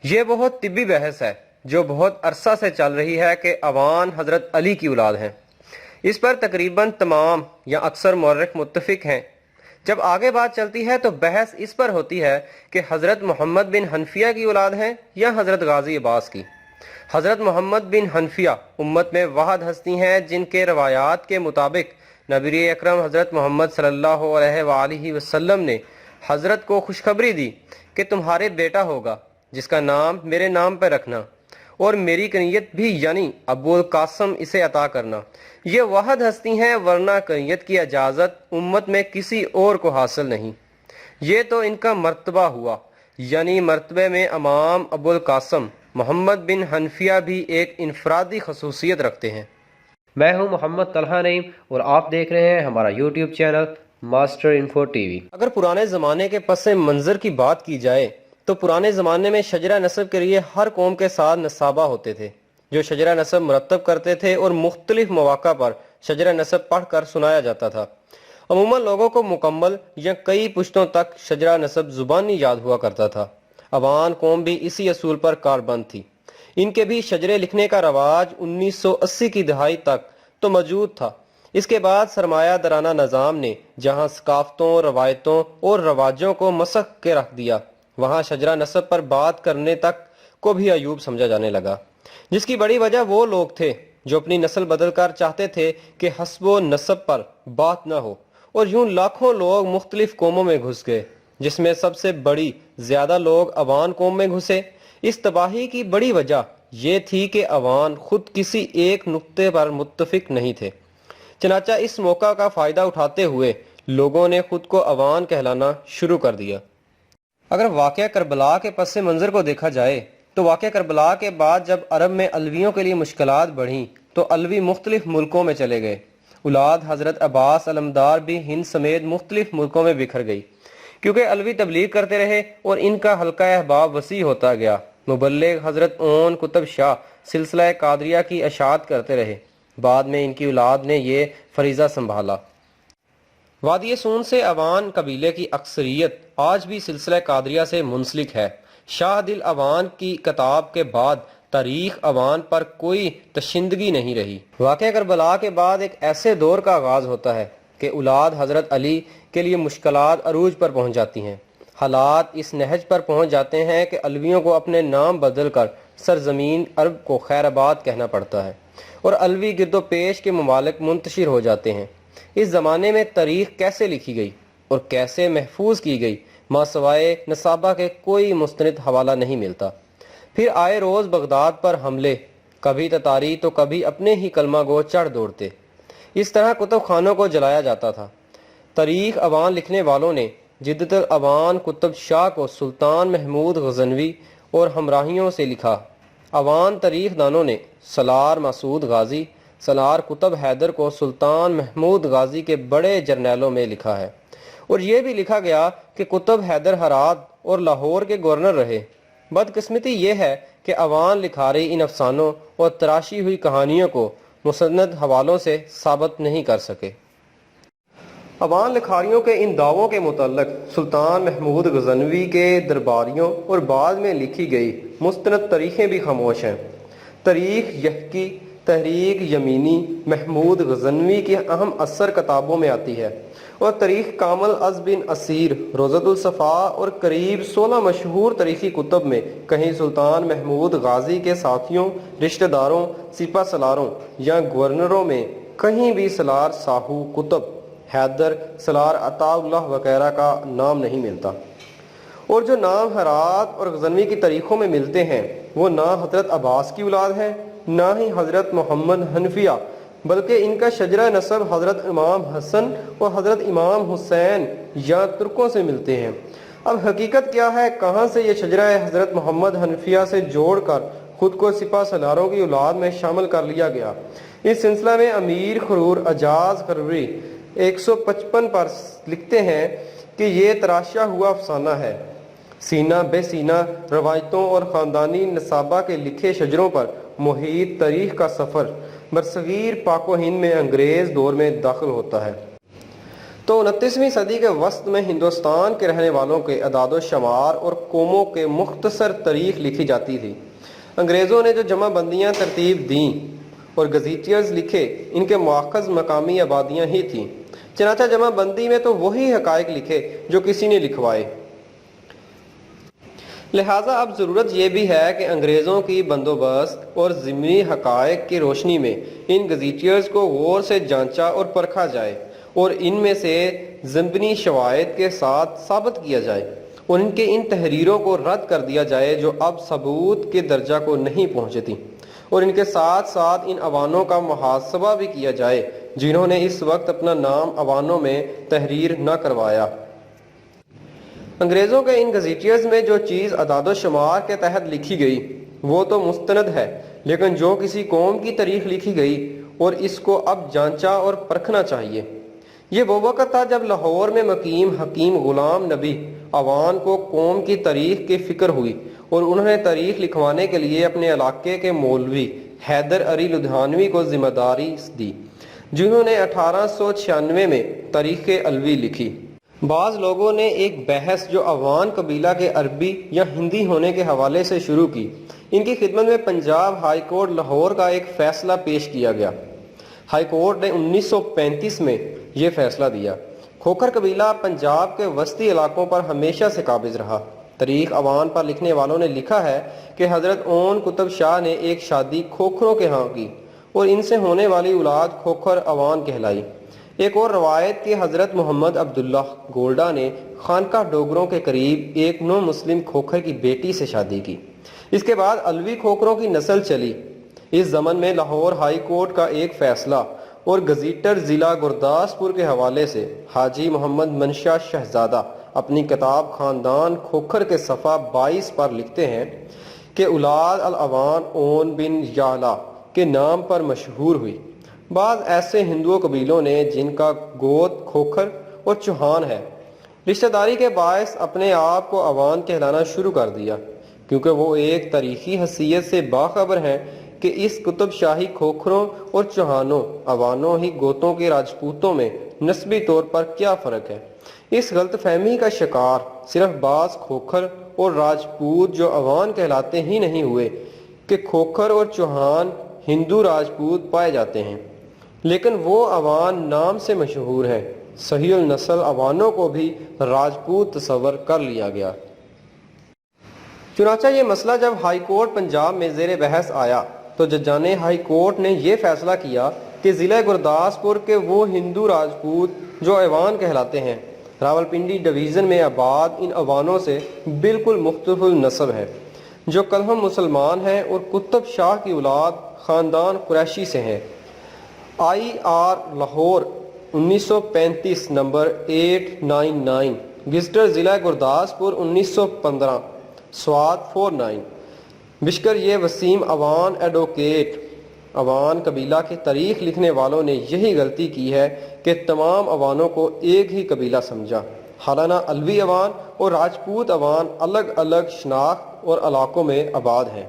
یہ بہت طبی بحث ہے جو بہت عرصہ سے چل رہی ہے کہ عوان حضرت علی کی اولاد ہیں۔ اس پر تقریباً تمام یا اکثر مورخ متفق ہیں۔ جب آگے بات چلتی ہے تو بحث اس پر ہوتی ہے کہ حضرت محمد بن حنفیہ کی اولاد ہیں یا حضرت غازی عباس کی۔ حضرت محمد بن حنفیہ امت میں واحد ہستی ہیں جن کے روایات کے مطابق نبی اکرم حضرت محمد صلی اللہ علیہ وآلہ وسلم نے حضرت کو خوشخبری دی کہ تمہارے بیٹا ہوگا جس کا نام میرے نام پہ رکھنا اور میری کنیت بھی یعنی ابو القاسم اسے عطا کرنا۔ یہ واحد ہستی ہیں ورنہ کنیت کی اجازت امت میں کسی اور کو حاصل نہیں۔ یہ تو ان کا مرتبہ ہوا، یعنی مرتبے میں امام ابو القاسم محمد بن حنفیہ بھی ایک انفرادی خصوصیت رکھتے ہیں۔ میں ہوں محمد طلحہ نعیم اور آپ دیکھ رہے ہیں ہمارا YouTube channel master info T V. اگر پرانے زمانے کے پس منظر کی بات کی جائے تو پرانے زمانے میں شجرہ نسب کے لیے ہر قوم کے ساتھ نسابہ ہوتے تھے جو شجرہ نسب مرتب کرتے تھے اور مختلف مواقع پر شجرہ نسب پڑھ کر سنایا جاتا تھا۔ عموماً لوگوں کو مکمل یا کئی پشتوں تک شجرہ نسب زبانی یاد ہوا کرتا تھا۔ عوان قوم بھی اسی اصول پر کاربند تھی۔ ان کے بھی شجرے لکھنے کا رواج 1980 کی دہائی تک تو موجود تھا۔ اس کے بعد سرمایہ دارانہ نظام نے جہاں ثقافتوں، روایتوں اور رواجوں کو مسخ کے رکھ دیا، وہاں شجرہ نسب پر بات کرنے تک کو بھی عیوب سمجھا جانے لگا، جس کی بڑی وجہ وہ لوگ تھے جو اپنی نسل بدل کر چاہتے تھے کہ حسب و نسب پر بات نہ ہو، اور یوں لاکھوں لوگ مختلف قوموں میں گھس گئے جس میں سب سے بڑی زیادہ لوگ عوان قوم میں گھسے۔ اس تباہی کی بڑی وجہ یہ تھی کہ عوان خود کسی ایک نقطے پر متفق نہیں تھے، چنانچہ اس موقع کا فائدہ اٹھاتے ہوئے لوگوں نے خود کو عوان کہلانا شروع کر دیا۔ اگر واقعہ کربلا کے پس منظر کو دیکھا جائے تو واقعہ کربلا کے بعد جب عرب میں علویوں کے لیے مشکلات بڑھیں تو علوی مختلف ملکوں میں چلے گئے۔ اولاد حضرت عباس علمدار بھی ہند سمیت مختلف ملکوں میں بکھر گئی کیونکہ علوی تبلیغ کرتے رہے اور ان کا حلقہ احباب وسیع ہوتا گیا۔ مبلغ حضرت اون قطب شاہ سلسلہ قادریہ کی اشاعت کرتے رہے، بعد میں ان کی اولاد نے یہ فریضہ سنبھالا۔ وادی سون سے عوان قبیلے کی اکثریت آج بھی سلسلہ قادریہ سے منسلک ہے۔ شاہ دل عوان کی کتاب کے بعد تاریخ عوان پر کوئی تشندگی نہیں رہی۔ واقعہ کربلا کے بعد ایک ایسے دور کا آغاز ہوتا ہے کہ اولاد حضرت علی کے لیے مشکلات عروج پر پہنچ جاتی ہیں۔ حالات اس نہج پر پہنچ جاتے ہیں کہ علویوں کو اپنے نام بدل کر سرزمین عرب کو خیر آباد کہنا پڑتا ہے اور علوی گرد و پیش کے ممالک منتشر ہو جاتے ہیں۔ اس زمانے میں تاریخ کیسے لکھی گئی اور کیسے محفوظ کی گئی ماں سوائے نصابہ کے کوئی مستند حوالہ نہیں ملتا۔ پھر آئے روز بغداد پر حملے، کبھی تتاری تو کبھی اپنے ہی کلمہ گو چڑھ دوڑتے، اس طرح کتب خانوں کو جلایا جاتا تھا۔ تاریخ عوان لکھنے والوں نے جدت العوان قطب شاہ کو سلطان محمود غزنوی اور ہمراہیوں سے لکھا۔ عوان تاریخ دانوں نے سالار مسعود غازی، سالار قطب حیدر کو سلطان محمود غازی کے بڑے جرنیلوں میں لکھا ہے، اور یہ بھی لکھا گیا کہ قطب حیدر ہرات اور لاہور کے گورنر رہے۔ بدقسمتی یہ ہے کہ عوان لکھاری ان افسانوں اور تراشی ہوئی کہانیوں کو مسند حوالوں سے ثابت نہیں کر سکے۔ عوان لکھاریوں کے ان دعووں کے متعلق سلطان محمود غزنوی کے درباریوں اور بعد میں لکھی گئی مستند تاریخیں بھی خاموش ہیں۔ تاریخ یحیی، تحریک یمینی محمود غزنوی کی اہم اثر کتابوں میں آتی ہے، اور تاریخ کامل از بن اسیر، روضۃ الصفا اور قریب 16 مشہور تاریخی کتب میں کہیں سلطان محمود غازی کے ساتھیوں، رشتہ داروں، سپہ سالاروں یا گورنروں میں کہیں بھی سالار ساہو قطب حیدر، سالار عطا اللہ وغیرہ کا نام نہیں ملتا، اور جو نام ہرات اور غزنوی کی تاریخوں میں ملتے ہیں وہ نہ حضرت عباس کی اولاد ہیں نہ ہی حضرت محمد حنفیہ، بلکہ ان کا شجرہ نسب حضرت امام حسن اور حضرت امام حسین یا ترکوں سے ملتے ہیں۔ اب حقیقت کیا ہے؟ کہاں سے یہ شجرہ حضرت محمد حنفیہ سے جوڑ کر خود کو سپہ سالاروں کی اولاد میں شامل کر لیا گیا؟ اس سلسلہ میں امیر خرور اجاز خروری 155 پر لکھتے ہیں کہ یہ تراشا ہوا افسانہ ہے۔ سینہ بے سینہ روایتوں اور خاندانی نسابہ کے لکھے شجروں پر محیط تاریخ کا سفر برصغیر پاک و ہند میں انگریز دور میں داخل ہوتا ہے۔ تو 29ویں صدی کے وسط میں ہندوستان کے رہنے والوں کے اعداد و شمار اور قوموں کے مختصر تاریخ لکھی جاتی تھی۔ انگریزوں نے جو جمع بندیاں ترتیب دیں اور گزیٹیئرز لکھے، ان کے مؤخذ مقامی آبادیاں ہی تھیں۔ چنانچہ جمع بندی میں تو وہی حقائق لکھے جو کسی نے لکھوائے۔ لہٰذا اب ضرورت یہ بھی ہے کہ انگریزوں کی بندوبست اور ضمنی حقائق کی روشنی میں ان گزیٹیئرز کو غور سے جانچا اور پرکھا جائے اور ان میں سے ضمنی شواہد کے ساتھ ثابت کیا جائے اور ان تحریروں کو رد کر دیا جائے جو اب ثبوت کے درجہ کو نہیں پہنچتی، اور ان کے ساتھ ساتھ ان عوانوں کا محاسبہ بھی کیا جائے جنہوں نے اس وقت اپنا نام عوانوں میں تحریر نہ کروایا۔ انگریزوں کے ان گزیٹیئرز میں جو چیز اعداد و شمار کے تحت لکھی گئی وہ تو مستند ہے، لیکن جو کسی قوم کی تاریخ لکھی گئی اور اس کو اب جانچا اور پرکھنا چاہیے۔ یہ وہ وقت تھا جب لاہور میں مقیم حکیم غلام نبی عوان کو قوم کی تاریخ کی فکر ہوئی اور انہوں نے تاریخ لکھوانے کے لیے اپنے علاقے کے مولوی حیدر علی لدھیانوی کو ذمہ داری دی، جنہوں نے 1896 میں تاریخ علوی لکھی۔ بعض لوگوں نے ایک بحث جو عوان قبیلہ کے عربی یا ہندی ہونے کے حوالے سے شروع کی۔ ان کی خدمت میں پنجاب ہائی کورٹ لاہور کا ایک فیصلہ پیش کیا گیا۔ ہائی کورٹ نے 1935 میں یہ فیصلہ دیا۔ کھوکھر قبیلہ پنجاب کے وسطی علاقوں پر ہمیشہ سے قابض رہا۔ تاریخ عوان پر لکھنے والوں نے لکھا ہے کہ حضرت اون قطب شاہ نے ایک شادی کھوکھروں کے ہاں کی اور ان سے ہونے والی اولاد کھوکھر عوان کہلائی۔ ایک اور روایت کہ حضرت محمد عبداللہ گولڈا نے خانقاہ ڈوگروں کے قریب ایک نو مسلم کھوکھر کی بیٹی سے شادی کی۔ اس کے بعد علوی کھوکھروں کی نسل چلی۔ اس زمن میں لاہور ہائی کورٹ کا ایک فیصلہ اور گزیٹر ضلع گرداسپور کے حوالے سے حاجی محمد منشا شہزادہ اپنی کتاب خاندان کھوکھر کے صفحہ 22 پر لکھتے ہیں کہ اولاد العوان اون بن یعلا کے نام پر مشہور ہوئی۔ بعض ایسے ہندو قبیلوں نے جن کا گوت کھوکھر اور چوہان ہے، رشتہ داری کے باعث اپنے آپ کو عوان کہلانا شروع کر دیا، کیونکہ وہ ایک تاریخی حیثیت سے باخبر ہیں کہ اس قطب شاہی کھوکھروں اور چوہانوں عوانوں ہی گوتوں کے راجپوتوں میں نسبی طور پر کیا فرق ہے۔ اس غلط فہمی کا شکار صرف بعض کھوکھر اور راجپوت جو عوان کہلاتے ہی نہیں ہوئے کہ کھوکھر اور چوہان ہندو راجپوت پائے جاتے ہیں، لیکن وہ عوان نام سے مشہور ہے۔ صحیح النسل عوانوں کو بھی راجپوت تصور کر لیا گیا۔ چنانچہ یہ مسئلہ جب ہائی کورٹ پنجاب میں زیر بحث آیا تو ججان ہائی کورٹ نے یہ فیصلہ کیا کہ ضلع گرداسپور کے وہ ہندو راجپوت جو عوان کہلاتے ہیں راولپنڈی ڈویژن میں آباد ان عوانوں سے بالکل مختلف النسب ہے، جو کلہم مسلمان ہیں اور قطب شاہ کی اولاد خاندان قریشی سے ہیں۔ آئی آر لاہور 1935 نمبر 899 گزٹر ضلع گرداسپور 1915 سوات 49۔ بشکر یہ وسیم عوان ایڈوکیٹ عوان قبیلہ کی تاریخ لکھنے والوں نے یہی غلطی کی ہے کہ تمام عوانوں کو ایک ہی قبیلہ سمجھا، حالانہ علوی عوان اور راجپوت عوان الگ الگ شناخت اور علاقوں میں آباد ہیں۔